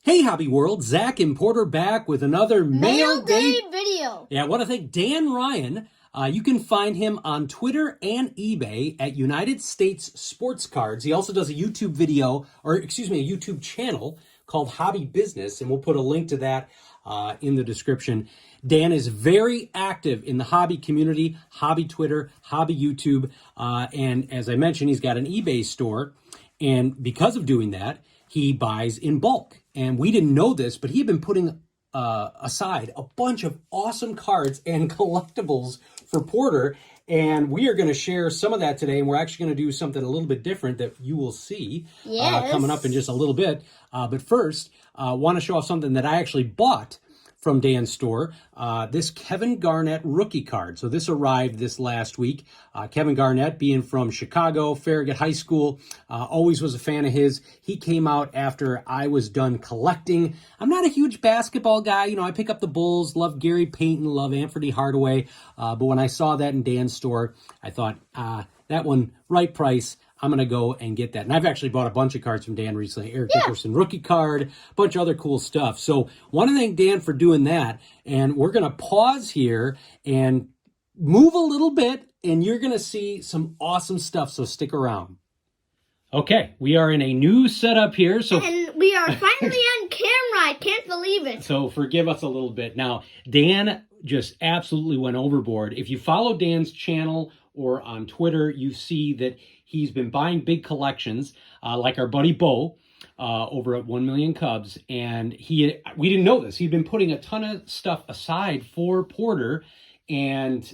Hey Hobby World, Zach and Porter back with another Mail Day video. Yeah, I want to thank Dan Ryan. You can find him on Twitter and eBay at United States Sports Cards. He also does a YouTube video, or excuse me, a YouTube channel called Hobby Business, and we'll put a link to that in the description. Dan is very active in the hobby community, hobby Twitter, hobby YouTube, and as I mentioned, he's got an eBay store, and because of doing that, he buys in bulk. And we didn't know this, but he had been putting aside a bunch of awesome cards and collectibles for Porter. And we are going to share some of that today. And we're actually going to do something a little bit different that you will see coming up in just a little bit. But first, I want to show off something that I actually bought from Dan's store, this Kevin Garnett rookie card. So this arrived this last week. Kevin Garnett, being from Chicago, Farragut High School, always was a fan of his. He came out after I was done collecting. I'm not a huge basketball guy. You know, I pick up the Bulls, love Gary Payton, love Anthony Hardaway. But when I saw that in Dan's store, I thought, that one, right price. I'm going to go and get that. And I've actually bought a bunch of cards from Dan recently. Eric Dickerson rookie card, a bunch of other cool stuff. So want to thank Dan for doing that. And we're going to pause here and move a little bit, and you're going to see some awesome stuff. So stick around. Okay, we are in a new setup here. And we are finally on camera. I can't believe it. So forgive us a little bit. Now, Dan just absolutely went overboard. If you follow Dan's channel or on Twitter, you see that he's been buying big collections, like our buddy Bo over at 1 Million Cubs. And we didn't know this. He'd been putting a ton of stuff aside for Porter, and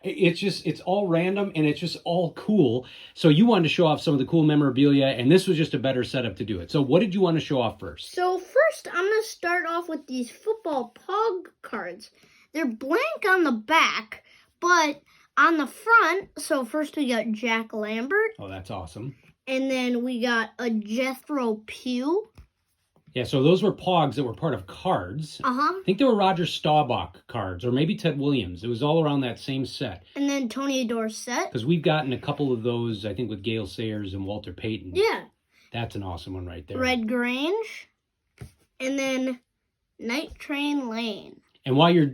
it's all random and it's just all cool. So you wanted to show off some of the cool memorabilia, and this was just a better setup to do it. So what did you want to show off first? So first, I'm going to start off with these football pog cards. They're blank on the back, but on the front, so first we got Jack Lambert. Oh, that's awesome. And then we got a Jethro Pugh. Yeah, so those were Pogs that were part of cards. I think they were Roger Staubach cards, or maybe Ted Williams. It was all around that same set. And then Tony Dorsett. Because we've gotten a couple of those, I think, with Gale Sayers and Walter Payton. Yeah. That's an awesome one right there. Red Grange. And then Night Train Lane. And while you're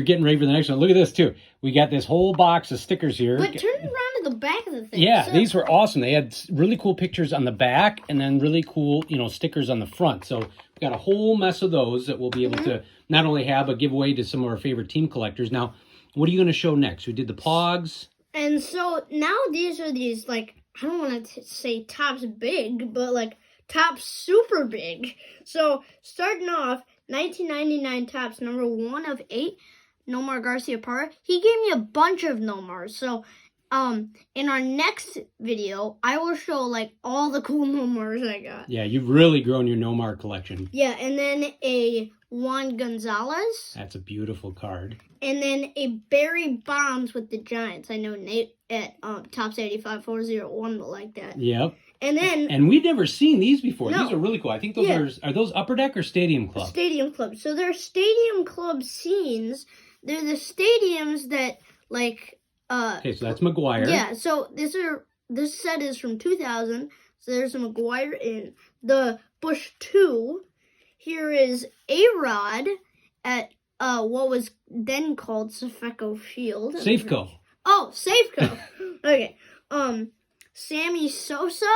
getting ready for the next one, look at this too. We got this whole box of stickers here. But turn around to the back of the thing. Yeah, these were awesome. They had really cool pictures on the back and then really cool, stickers on the front. So we got a whole mess of those that we'll be able to not only have, but give away to some of our favorite team collectors. Now, what are you going to show next? We did the Pogs. And so now these are these, like, I don't want to say Topps big, but like Topps super big. So starting off, 1999 Topps, number 1 of 8, Nomar Garciaparra. He gave me a bunch of Nomars. So, in our next video, I will show, like, all the cool Nomars I got. Yeah, you've really grown your Nomar collection. Yeah, and then a Juan Gonzalez. That's a beautiful card. And then a Barry Bonds with the Giants. I know Nate at Topps 85401 will like that. Yep. And we've never seen these before. No. These are really cool. I think those are those Upper Deck or Stadium Club? Stadium Club. So they're Stadium Club scenes. They're the stadiums that, like, okay, so that's McGuire. Yeah, so this set is from 2000. So there's a McGuire in the Bush 2. Here is A-Rod at what was then called Safeco Field. Safeco. Oh, Safeco. Okay. Sammy Sosa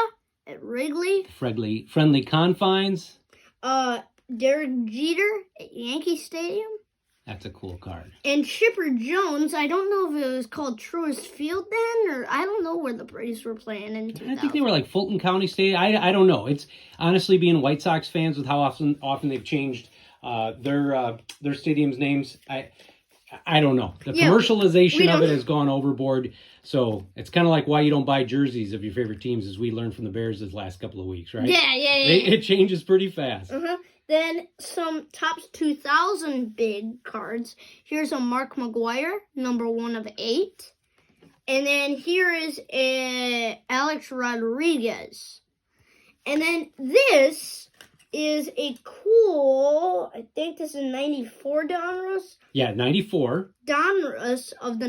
at Wrigley. Friendly Confines. Derek Jeter at Yankee Stadium. That's a cool card. And Chipper Jones, I don't know if it was called Truist Field then, or I don't know where the Braves were playing in 2000. I think they were like Fulton County Stadium. I don't know. It's honestly, being White Sox fans with how often they've changed their stadiums names. I don't know. The commercialization of it has gone overboard. So it's kind of like why you don't buy jerseys of your favorite teams, as we learned from the Bears this last couple of weeks, right? Yeah. It changes pretty fast. Then some Topps 2000 big cards. Here's a Mark McGuire, number 1 of 8. And then here is a Alex Rodriguez. And then this is a cool, I think this is 94 Donruss. Yeah, 94. Donruss of the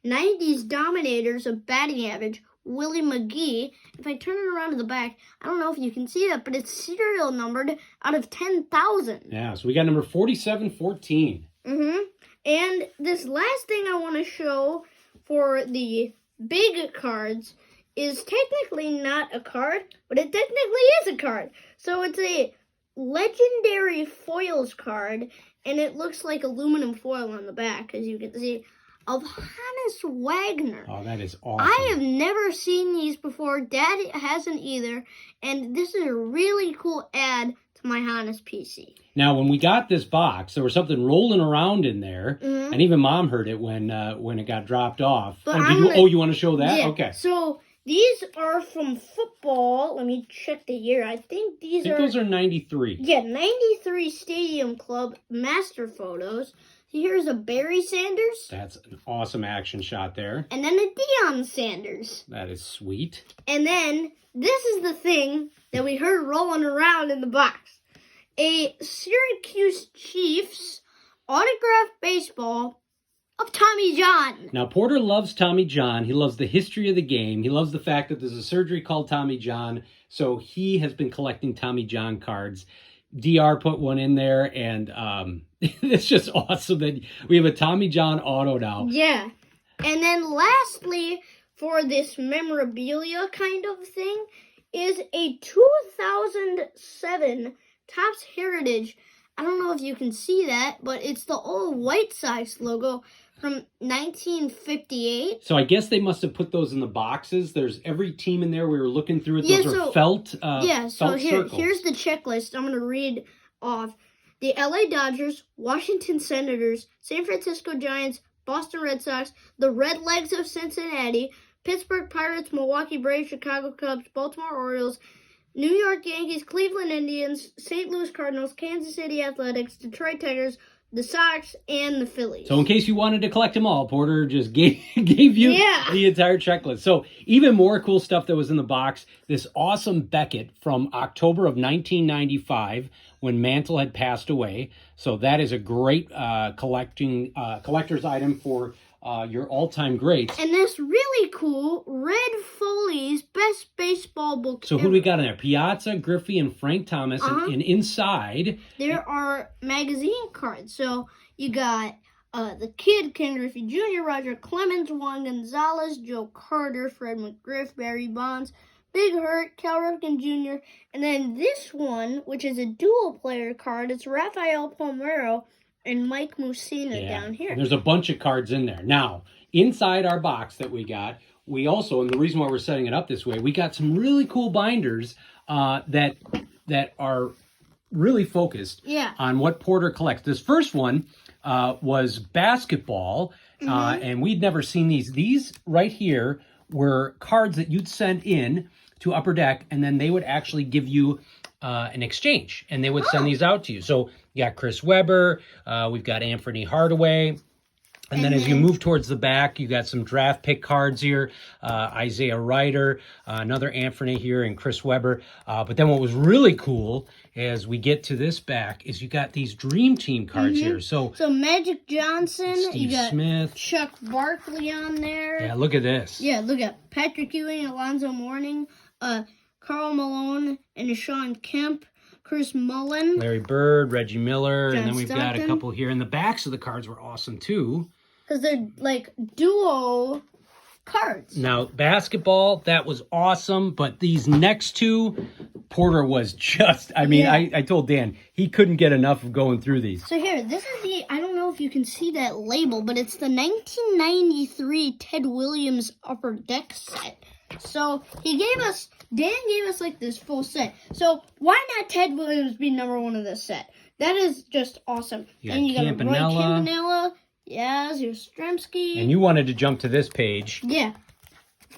90s Dominators of batting average, Willie McGee. If I turn it around to the back, I don't know if you can see that, but it's serial numbered out of 10,000. Yeah, so we got number 4714. And this last thing I want to show for the big cards is technically not a card, but it technically is a card. So it's a legendary foils card, and it looks like aluminum foil on the back, as you can see, of Hannes Wagner. Oh, that is awesome. I have never seen these before. Dad hasn't either, and this is a really cool add to my Hannes PC. Now, when we got this box, there was something rolling around in there, and even Mom heard it when it got dropped off. But You want to show that? Yeah, Okay. so these are from football. Let me check the year. I think those are 93. Yeah, 93 Stadium Club master photos. Here's a Barry Sanders. That's an awesome action shot there. And then a Deion Sanders. That is sweet. And then this is the thing that we heard rolling around in the box. A Syracuse Chiefs autographed baseball of Tommy John. Now, Porter loves Tommy John. He loves the history of the game. He loves the fact that there's a surgery called Tommy John. So he has been collecting Tommy John cards. DR put one in there, and it's just awesome that we have a Tommy John auto now. Yeah. And then lastly, for this memorabilia kind of thing, is a 2007 Topps Heritage. I don't know if you can see that, but it's the old White Sox logo from 1958. So I guess they must have put those in the boxes. There's every team in there. We were looking through it. Those are felt so circles. Here's the checklist. I'm going to read off. The LA Dodgers, Washington Senators, San Francisco Giants, Boston Red Sox, the Redlegs of Cincinnati, Pittsburgh Pirates, Milwaukee Braves, Chicago Cubs, Baltimore Orioles, New York Yankees, Cleveland Indians, St. Louis Cardinals, Kansas City Athletics, Detroit Tigers, the Sox, and the Phillies. So in case you wanted to collect them all, Porter just gave you the entire checklist. So even more cool stuff that was in the box. This awesome Beckett from October of 1995 when Mantle had passed away. So that is a great collector's item for your all-time greats. And this really cool Red Foley's Best Baseball Book So who do we got in there? Piazza, Griffey, and Frank Thomas. And inside, there are magazine cards. So you got the Kid, Ken Griffey Jr., Roger Clemens, Juan Gonzalez, Joe Carter, Fred McGriff, Barry Bonds, Big Hurt, Cal Ripken Jr., and then this one, which is a dual player card, it's Rafael Palmeiro and Mike Mussina down here. And there's a bunch of cards in there. Now, inside our box that we got, we also, and the reason why we're setting it up this way, we got some really cool binders that are really focused on what Porter collects. This first one was basketball, and we'd never seen these. These right here were cards that you'd send in to Upper Deck, and then they would actually give you an exchange, and they would send these out to you. So you got Chris Webber, we've got Anthony Hardaway, and then as you move towards the back, you got some draft pick cards here, Isaiah Ryder, another Anthony here, and Chris Webber. But then what was really cool as we get to this back is you got these Dream Team cards here. So Magic Johnson, Steve you got Smith, Chuck Barkley on there. Yeah, look at this. Yeah, look at Patrick Ewing, Alonzo Mourning, Karl Malone, and Sean Kemp, Chris Mullen, Larry Bird, Reggie Miller, John and then we've got a Stockton. couple here. And the backs of the cards were awesome too. because they're like duo cards. Now, basketball, that was awesome, but these next two, Porter was just, I told Dan, he couldn't get enough of going through these. So here, this is I don't know if you can see that label, but it's the 1993 Ted Williams Upper Deck set. So Dan gave us like this full set. So why not Ted Williams be number one of this set? That is just awesome. And you got Roy Campanella, Yastrzemski. And you wanted to jump to this page. Yeah.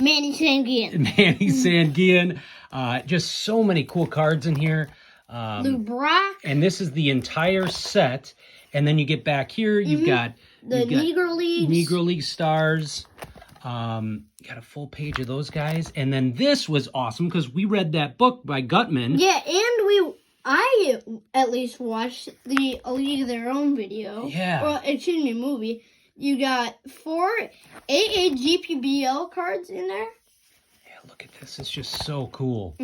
Manny Sanguian. Manny Sanguian. Just so many cool cards in here. Lou Brock. And this is the entire set. And then you get back here, you've got the Negro Leagues. Negro League stars. Got a full page of those guys. And then this was awesome because we read that book by Gutman. Yeah, and I at least watched the A League of Their Own video. Yeah. Well, excuse me, movie. You got 4 AAGPBL cards in there. look at this. It's just so cool.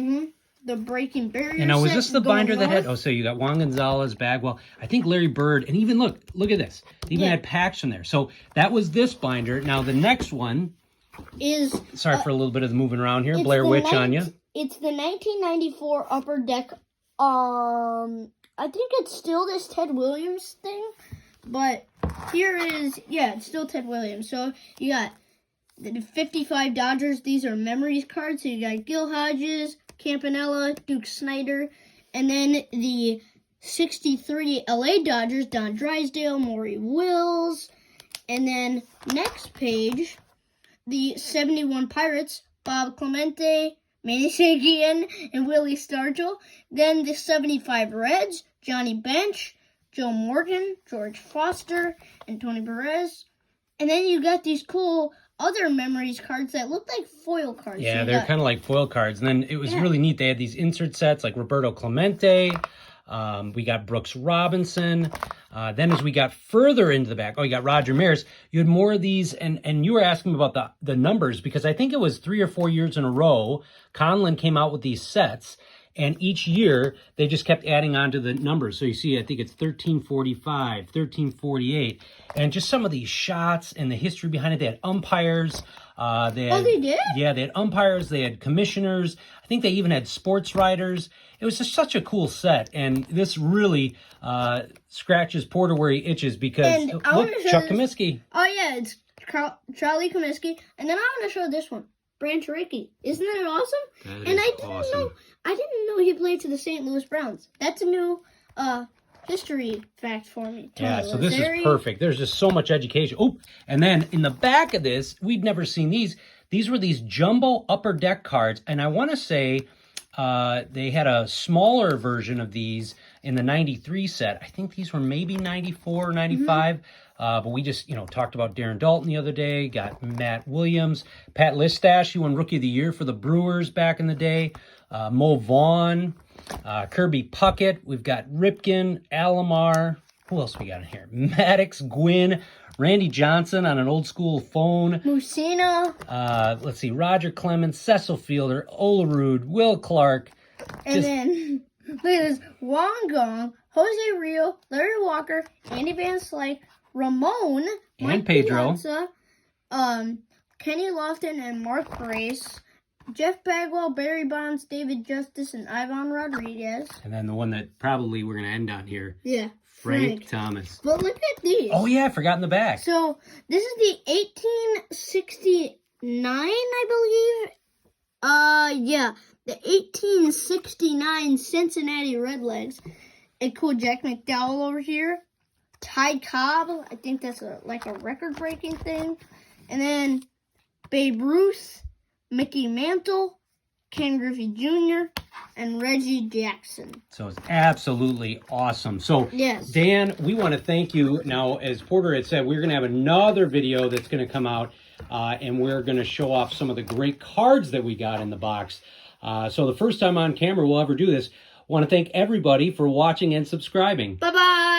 The Breaking Barrier. And now, was set this the going binder that had... north. Oh, so you got Juan Gonzalez, Bagwell, I think Larry Bird, and even, look at this. They even Yeah. had Paxton there. So that was this binder. Now, the next one... Is Sorry for a little bit of the moving around here. it's Blair the Witch on you. It's the 1994 Upper Deck. I think it's still this Ted Williams thing, but here is it's still Ted Williams. So you got the 55 Dodgers. These are memories cards. So you got Gil Hodges, Campanella, Duke Snyder, and then the 63 LA Dodgers, Don Drysdale, Maury Wills, and then next page, the 71 Pirates, Bob Clemente, Manny Sanguian, and Willie Stargell. Then the 75 Reds, Johnny Bench, Joe Morgan, George Foster, and Tony Perez. And then you got these cool other memories cards that look like foil cards. Yeah, So they're kind of like foil cards. And then it was really neat. They had these insert sets like Roberto Clemente. We got Brooks Robinson. Then as we got further into the back, you got Roger Maris. You had more of these, and you were asking about the numbers, because I think it was 3 or 4 years in a row, Conlon came out with these sets, and each year they just kept adding on to the numbers. So you see, I think it's 1345, 1348, and just some of these shots and the history behind it. They had umpires. They did? Yeah, they had umpires. They had commissioners. I think they even had sports writers. It was just such a cool set, and this really scratches Porter where he itches, because And I look, wanna show Chuck this- Comiskey. Oh yeah, it's Charlie Comiskey. And then I want to show this one, Branch Rickey. Isn't that awesome? That And is I didn't know he played for the St. Louis Browns. That's a new history fact for me. Yeah, Tony so this Lazzari. is perfect. There's just so much education. Oh, and then in the back of this, we'd never seen these. These were these jumbo upper deck cards, and I want to say they had a smaller version of these in the 93 set. I think these were maybe 94 or 95. But we just, talked about Darren Dalton the other day, got Matt Williams, Pat Listash, he won Rookie of the Year for the Brewers back in the day, Mo Vaughn, Kirby Puckett, we've got Ripken, Alomar, who else we got in here? Maddox, Gwynn, Randy Johnson on an old school phone. Musina. Let's see, Roger Clemens, Cecil Fielder, Olerud, Will Clark. And then, look at this, Juan Gong, Jose Rio, Larry Walker, Andy Van Slyke, Ramon, And Mike Pedro. Piazza, Kenny Lofton and Mark Brace, Jeff Bagwell, Barry Bonds, David Justice, and Ivan Rodriguez. And then the one that probably we're going to end on here, Yeah, Frank Thomas. But look at these. Oh, yeah, I forgot in the back. So, this is the 1869, I believe. The 1869 Cincinnati Redlegs. And cool Jack McDowell over here. Ty Cobb, I think that's like a record-breaking thing. And then Babe Ruth, Mickey Mantle, Ken Griffey Jr., and Reggie Jackson. So it's absolutely awesome. So, Yes. Dan, we want to thank you. Now, as Porter had said, we're going to have another video that's going to come out, and we're going to show off some of the great cards that we got in the box. So the first time on camera we'll ever do this. Want to thank everybody for watching and subscribing. Bye-bye.